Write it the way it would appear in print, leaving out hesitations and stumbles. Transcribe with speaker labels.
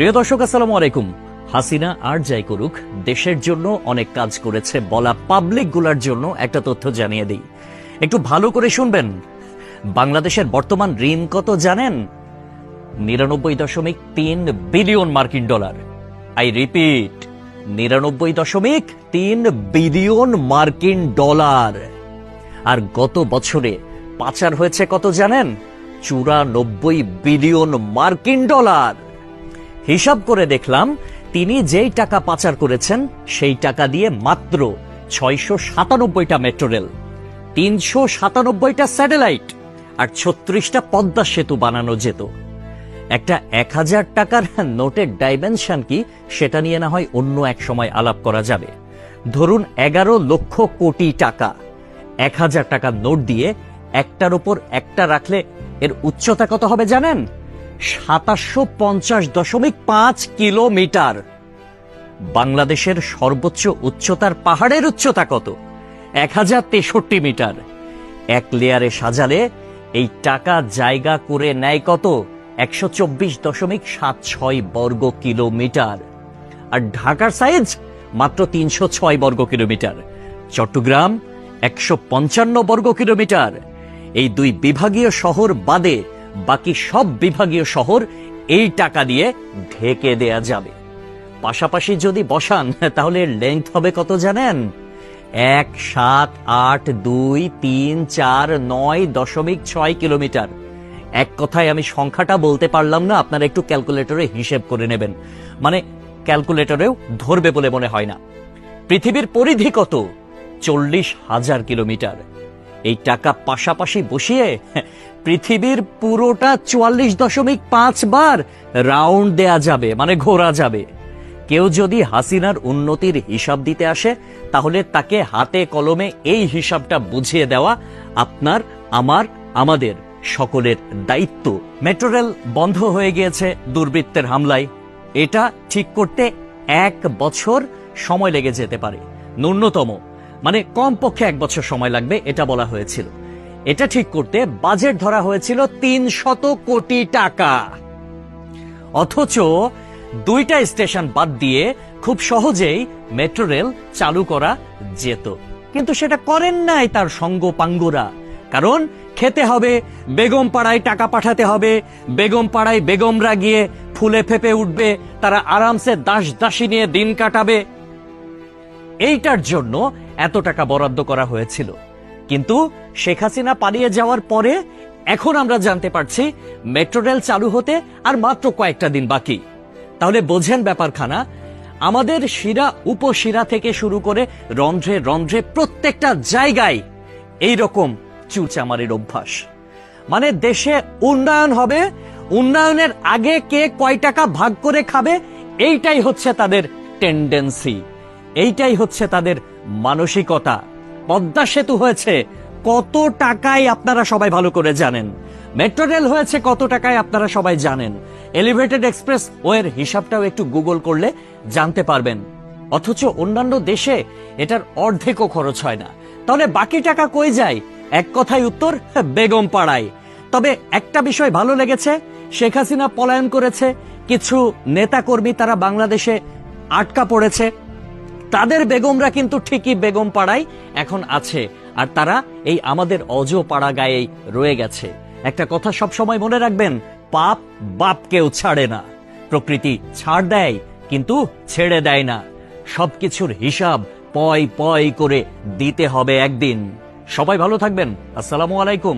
Speaker 1: প্রিয় দর্শক, আসসালামু আলাইকুম। হাসিনা আর যাই করুক, দেশের জন্য অনেক কাজ করেছে বলা পাবলিক গুলার জন্য একটা তথ্য জানিয়ে দিই, একটু ভালো করে শুনবেন। বাংলাদেশের বর্তমান ঋণ কত জানেন? 99.3 বিলিয়ন মার্কিন ডলার। আই রিপিট, 99.3 বিলিয়ন মার্কিন ডলার। আর গত বছরে পাচার হয়েছে কত জানেন? 94 বিলিয়ন মার্কিন ডলার। হিসাব করে দেখলাম, তিনি যেই টাকা পাচার করেছেন সেই টাকা দিয়ে মাত্র 697টা মেট্রো রেল, 397টা স্যাটেলাইট আর 36টা পদ্মা সেতু বানানো যেত। একটা 1000 টাকার নোটের ডাইমেনশন কি, সেটা নিয়ে না হয় অন্য এক সময় আলাপ করা যাবে। ধরুন 11 লক্ষ কোটি টাকা 1000 টাকার নোট দিয়ে একটার উপর একটা রাখলে এর উচ্চতা কত হবে জানেন? 2750.5 কিলোমিটার। বাংলাদেশের সর্বোচ্চ উচ্চতার পাহাড়ের উচ্চতা কত? 1063 মিটার। এক লেয়ারে সাজালে এই টাকা জায়গা করে নেয় কত? 124.76 বর্গ কিলোমিটার। আর ঢাকার সাইজ মাত্র 306 বর্গ কিলোমিটার, চট্টগ্রাম 155 বর্গ কিলোমিটার। এই দুই বিভাগীয় শহর বাদে বাকি সব বিভাগীয় শহর এই টাকা দিয়ে ঢেকে দেয়া যাবে। পাশাপাশি যদি বসান তাহলে লেংথ হবে কত জানেন? 1782349.6 কিলোমিটার। এক কথায় আমি সংখ্যাটা বলতে পারলাম না, আপনারা একটু ক্যালকুলেটরে হিসেব করে নেবেন, মানে ক্যালকুলেটরেও ধরবে বলে মনে হয় না। পৃথিবীর পরিধি কত? 40,000 কিলোমিটার। এই টাকা পাশাপাশি বসিয়ে পৃথিবীর পুরোটা 44.5 বার রাউন্ড দেয়া যাবে, মানে ঘোরা যাবে। কেউ যদি হাসিনার উন্নতির হিসাব দিতে আসে, তাহলে তাকে হাতে কলমে এই হিসাবটা বুঝিয়ে দেওয়া আপনার, আমার, আমাদের সকলের দায়িত্ব। মেট্রো রেল বন্ধ হয়ে গিয়েছে দুর্বৃত্তের হামলায়। এটা ঠিক করতে 1 বছর সময় লেগে যেতে পারে, ন্যূনতম, মানে কমপক্ষে 1 বছর সময় লাগবে এটা বলা হয়েছিল। এটা ঠিক করতে বাজেট ধরা হয়েছিল 300 কোটি টাকা। অথচ 2টা স্টেশন বাদ দিয়ে খুব সহজেই মেট্রো রেল চালু করা যেত, কিন্তু সেটা করেন নাই তার সঙ্গপাঙ্গরা। কারণ খেতে হবে, বেগম পাড়ায় টাকা পাঠাতে হবে, বেগম পাড়ায় বেগমরা গিয়ে ফুলে ফেপে উঠবে, তারা আরামসে দাস দাসী নিয়ে দিন কাটাবে। এইটার জন্য এত টাকা বরাদ্দ করা হয়েছিল। কিন্তু শেখ হাসিনা পালিয়ে যাওয়ার পরে এখন আমরা জানতে পারছি মেট্রো রেল চালু হতে আর মাত্র কয়েকটা দিন বাকি। তাহলে বোঝেন ব্যাপারখানা। আমাদের শিরা উপশিরা থেকে শুরু করে রন্ধ্রে রন্ধ্রে প্রত্যেকটা জায়গায় এইরকম চুরচামারির অভ্যাস। মানে দেশে উন্নয়ন হবে, উন্নয়নের আগে কে কয় টাকা ভাগ করে খাবে, এইটাই হচ্ছে তাদের টেন্ডেন্সি, এইটাই হচ্ছে তাদের মানসিকতা। পদ্মা সেতু হয়েছে কত টাকায় আপনারা সবাই ভালো করে জানেন। মেট্রো রেল হয়েছে কত টাকায় আপনারা সবাই জানেন। এলিভেটেড এক্সপ্রেস ওয়ের হিসাবটাও একটু গুগল করলে জানতে পারবেন। অথচ অন্যান্য দেশে এটার অর্ধেকও খরচ হয় না। তাহলে বাকি টাকা কই যায়? এক কথায় উত্তর, বেগম পাড়ায়। তবে একটা বিষয় ভালো লেগেছে, শেখ হাসিনা পলায়ন করেছে, কিছু নেতাকর্মী তারা বাংলাদেশে আটকা পড়েছে, তাদের বেগমরা কিন্তু ঠিকই বেগম পাড়ায় এখন আছে, আর তারা এই আমাদের অজ পাড়া গায়েই রয়ে গেছে। একটা কথা সব সময় মনে রাখবেন, পাপ বাপকেও ছাড়ে না। প্রকৃতি ছাড় দেয় কিন্তু ছেড়ে দেয় না। সবকিছুর হিসাব পয় পয় করে দিতে হবে একদিন। সবাই ভালো থাকবেন। আসসালামু আলাইকুম।